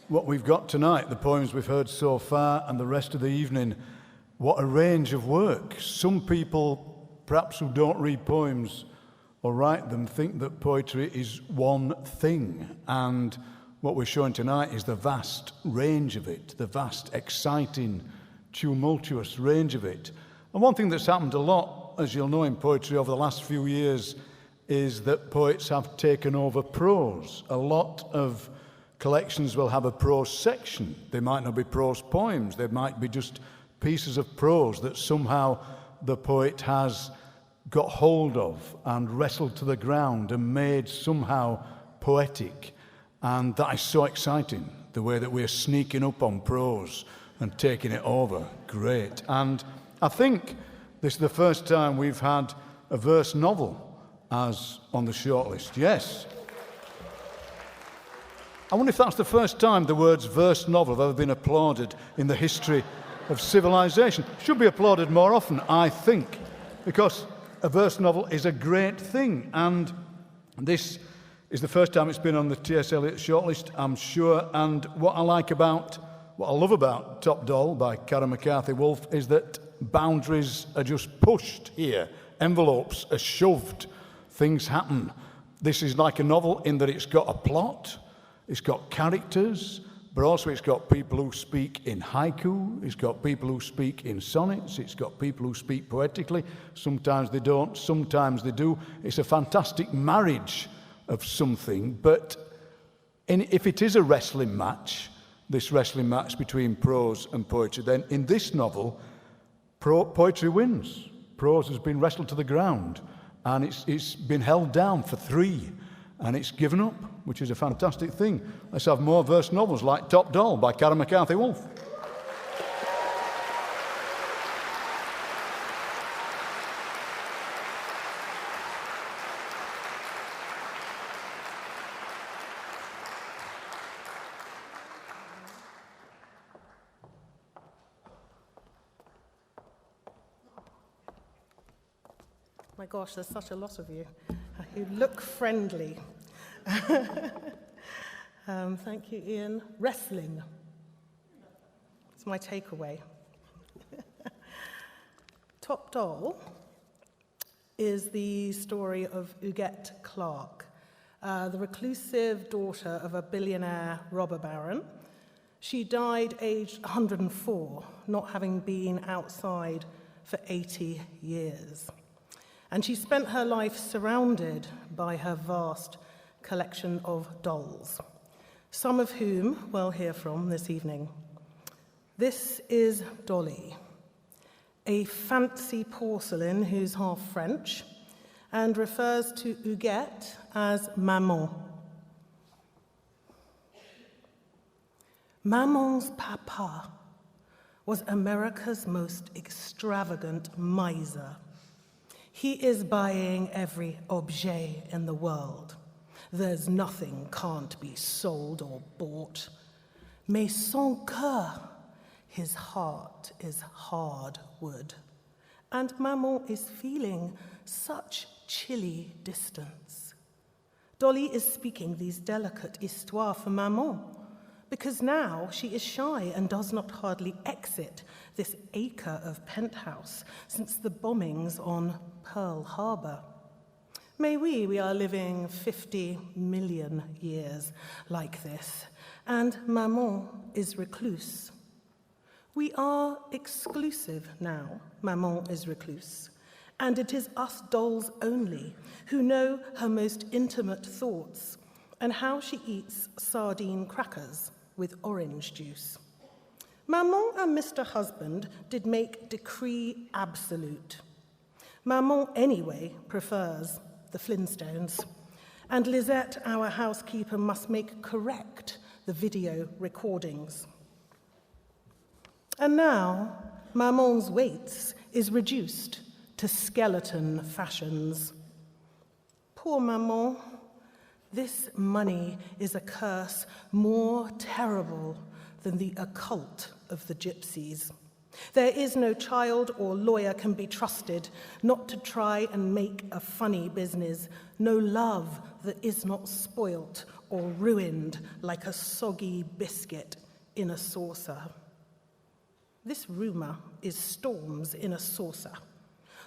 what we've got tonight, the poems we've heard so far and the rest of the evening, what a range of work. Some people, perhaps who don't read poems or write them, think that poetry is one thing, and what we're showing tonight is the vast range of it, the vast, exciting, tumultuous range of it. And one thing that's happened a lot, as you'll know, in poetry over the last few years is that poets have taken over prose. A lot of collections will have a prose section. They might not be prose poems. They might be just pieces of prose that somehow the poet has got hold of and wrestled to the ground and made somehow poetic. And that is so exciting, the way that we're sneaking up on prose and taking it over. Great. And I think this is the first time we've had a verse novel as on the shortlist. Yes. I wonder if that's the first time the words verse novel have ever been applauded in the history of civilization. Should be applauded more often, I think, because a verse novel is a great thing. And this is the first time it's been on the T.S. Eliot shortlist, I'm sure. And what I love about Top Doll by McCarthy Woolf is that boundaries are just pushed here. Envelopes are shoved. Things happen. This is like a novel in that it's got a plot, it's got characters, but also it's got people who speak in haiku, it's got people who speak in sonnets, it's got people who speak poetically. Sometimes they don't, sometimes they do. It's a fantastic marriage of something, but if it is a wrestling match, this wrestling match between prose and poetry, then in this novel, poetry wins. Prose has been wrestled to the ground, and it's been held down for 3, and it's given up, which is a fantastic thing. Let's have more verse novels like Top Doll by McCarthy Woolf. My gosh, there's such a lot of you. You look friendly. Thank you, Ian. Wrestling. It's my takeaway. Top Doll is the story of Huguette Clark, the reclusive daughter of a billionaire robber baron. She died aged 104, not having been outside for 80 years. And she spent her life surrounded by her vast collection of dolls, some of whom we'll hear from this evening. This is Dolly, a fancy porcelain who's half French and refers to Huguette as Maman. Maman's papa was America's most extravagant miser. He is buying every objet in the world. There's nothing can't be sold or bought. Mais son cœur, his heart is hard wood. And Maman is feeling such chilly distance. Dolly is speaking these delicate histoires for Maman, because now she is shy and does not hardly exit this acre of penthouse since the bombings on Pearl Harbor. Mais oui, we are living 50 million years like this, and Maman is recluse. We are exclusive now, Maman is recluse, and it is us dolls only who know her most intimate thoughts and how she eats sardine crackers with orange juice. Maman and Mr. Husband did make decree absolute. Maman, anyway, prefers the Flintstones, and Lisette, our housekeeper, must make correct the video recordings. And now, Maman's weight is reduced to skeleton fashions. Poor Maman. This money is a curse more terrible than the occult of the gypsies. There is no child or lawyer can be trusted not to try and make a funny business, no love that is not spoilt or ruined like a soggy biscuit in a saucer. This rumour is storms in a saucer.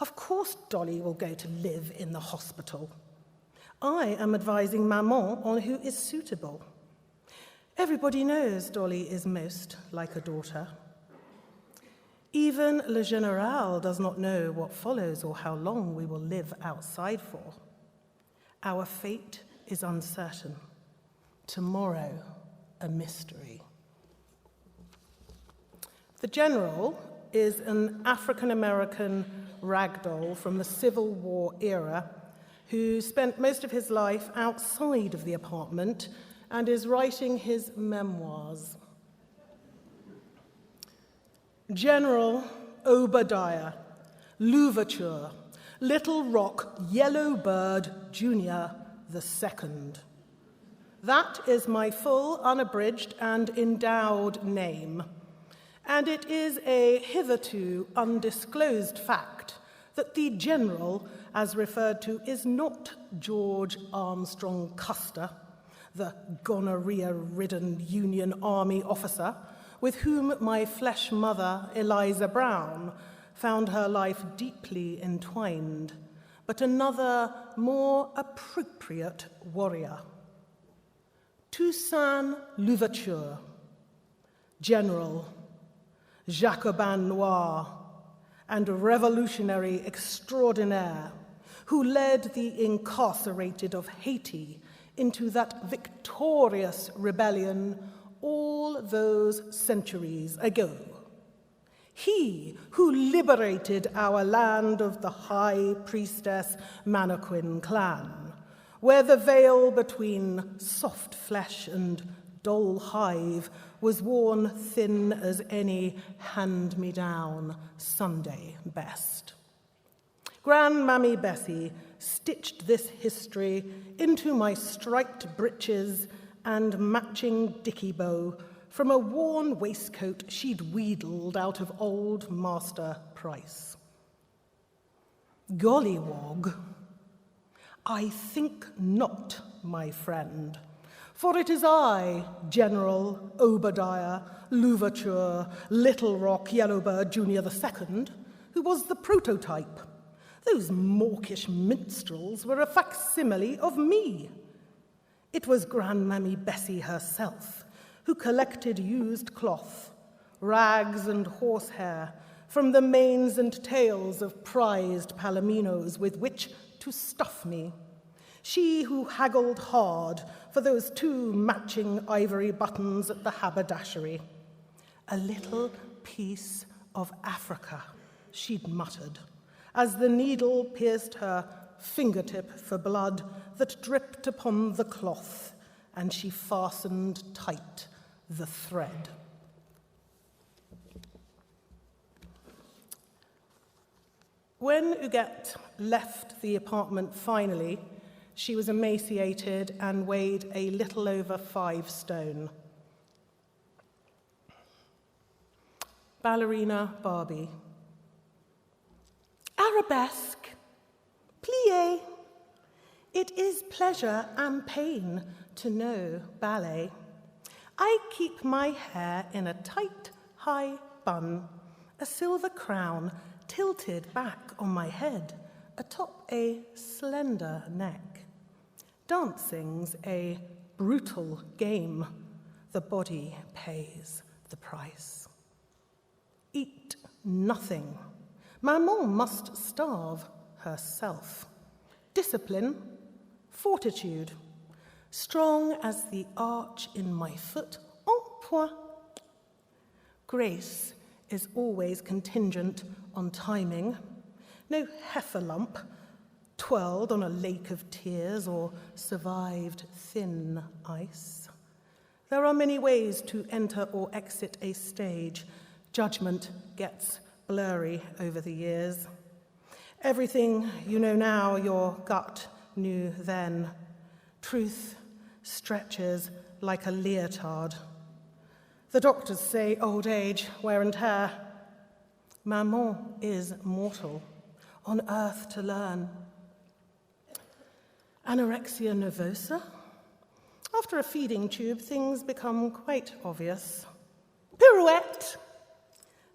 Of course Dolly will go to live in the hospital. I am advising Maman on who is suitable. Everybody knows Dolly is most like a daughter. Even Le Général does not know what follows or how long we will live outside for. Our fate is uncertain. Tomorrow, a mystery. The General is an African-American ragdoll from the Civil War era who spent most of his life outside of the apartment and is writing his memoirs. General Obadiah, Louverture, Little Rock, Yellow Bird, Jr. II. That is my full, unabridged, and endowed name. And it is a hitherto undisclosed fact that the General, as referred to, is not George Armstrong Custer, the gonorrhea-ridden Union Army officer with whom my flesh mother, Eliza Brown, found her life deeply entwined, but another, more appropriate warrior. Toussaint Louverture, General, Jacobin noir, and revolutionary extraordinaire, who led the incarcerated of Haiti into that victorious rebellion all those centuries ago. He who liberated our land of the high priestess Mannequin clan, where the veil between soft flesh and dull hive was worn thin as any hand-me-down Sunday best. Grandmammy Bessie stitched this history into my striped breeches and matching dicky bow from a worn waistcoat she'd wheedled out of old Master Price. Gollywog, I think not, my friend, for it is I, General Obadiah Louverture, Little Rock, Yellowbird, Jr. II, who was the prototype. Those mawkish minstrels were a facsimile of me. It was Grandmammy Bessie herself who collected used cloth, rags and horsehair from the manes and tails of prized palominos with which to stuff me. She who haggled hard for those 2 matching ivory buttons at the haberdashery. A little piece of Africa, she'd muttered, as the needle pierced her fingertip for blood that dripped upon the cloth, and she fastened tight the thread. When Huguette left the apartment finally, she was emaciated and weighed a little over 5 stone. Ballerina Barbie. Arabesque, plie. It is pleasure and pain to know ballet. I keep my hair in a tight, high bun, a silver crown tilted back on my head, atop a slender neck. Dancing's a brutal game. The body pays the price. Eat nothing. Maman must starve herself. Discipline, fortitude, strong as the arch in my foot, en point. Grace is always contingent on timing. No heifer lump, twirled on a lake of tears or survived thin ice. There are many ways to enter or exit a stage. Judgment gets blurry over the years. Everything you know now, your gut knew then. Truth stretches like a leotard. The doctors say old age, wear and tear. Maman is mortal, on earth to learn. Anorexia nervosa? After a feeding tube, things become quite obvious. Pirouette!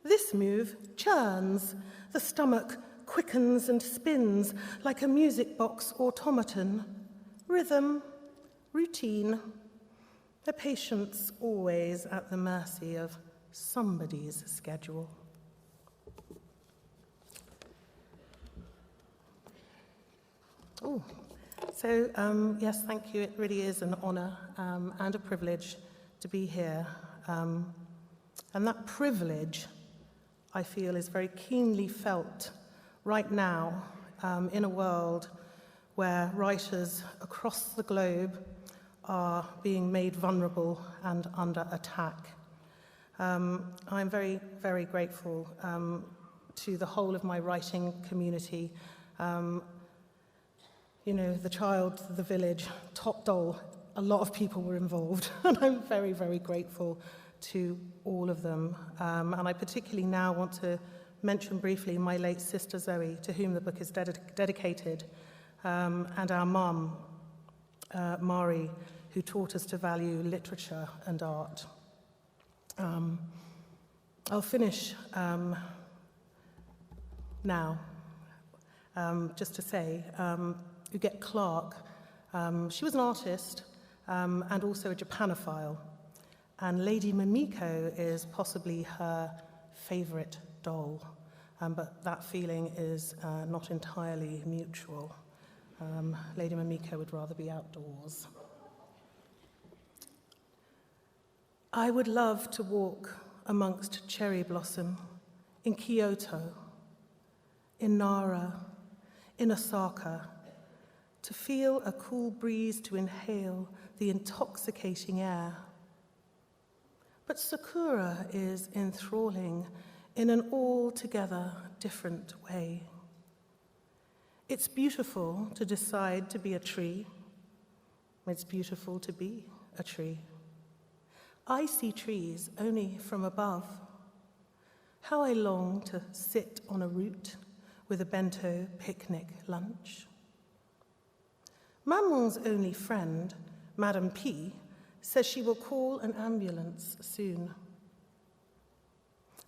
This move churns. The stomach quickens and spins like a music box automaton. Rhythm, routine. The patient's always at the mercy of somebody's schedule. Oh, so yes, thank you. It really is an honour and a privilege to be here. And that privilege, I feel, is very keenly felt right now in a world where writers across the globe are being made vulnerable and under attack. I'm very, very grateful to the whole of my writing community. You know, the child, the village, Top Doll, a lot of people were involved, and I'm very, very grateful to all of them. And I particularly now want to mention briefly my late sister Zoe, to whom the book is dedicated, and our mum, Mari, who taught us to value literature and art. I'll finish now, just to say, Uget Clark, she was an artist and also a Japanophile, and Lady Mimiko is possibly her favourite doll, but that feeling is not entirely mutual. Lady Mimiko would rather be outdoors. I would love to walk amongst cherry blossom in Kyoto, in Nara, in Osaka, to feel a cool breeze to inhale the intoxicating air. But Sakura is enthralling in an altogether different way. It's beautiful to decide to be a tree. It's beautiful to be a tree. I see trees only from above. How I long to sit on a root with a bento picnic lunch. Maman's only friend, Madame P, says she will call an ambulance soon.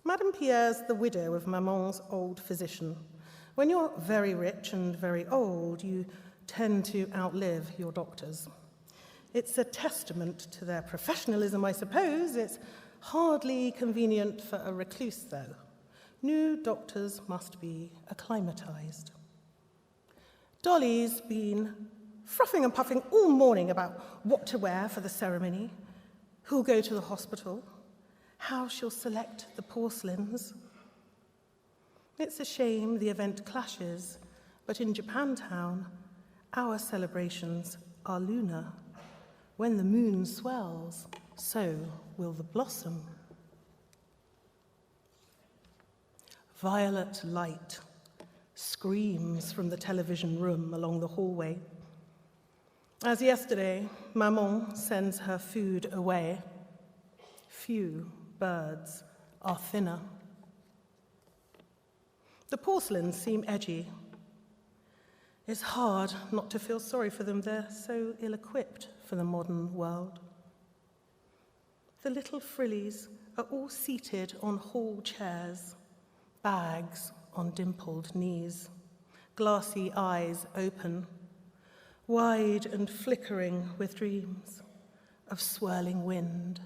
Madame Pierre's the widow of Maman's old physician. When you're very rich and very old, you tend to outlive your doctors. It's a testament to their professionalism, I suppose. It's hardly convenient for a recluse, though. New doctors must be acclimatized. Dolly's been fluffing and puffing all morning about what to wear for the ceremony, who'll go to the hospital, how she'll select the porcelains. It's a shame the event clashes, but in Japantown, our celebrations are lunar. When the moon swells, so will the blossom. Violet light screams from the television room along the hallway. As yesterday, Maman sends her food away. Few birds are thinner. The porcelains seem edgy. It's hard not to feel sorry for them. They're so ill-equipped for the modern world. The little frillies are all seated on hall chairs, bags on dimpled knees, glassy eyes open, wide and flickering with dreams of swirling wind,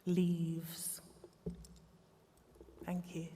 leaves. Thank you.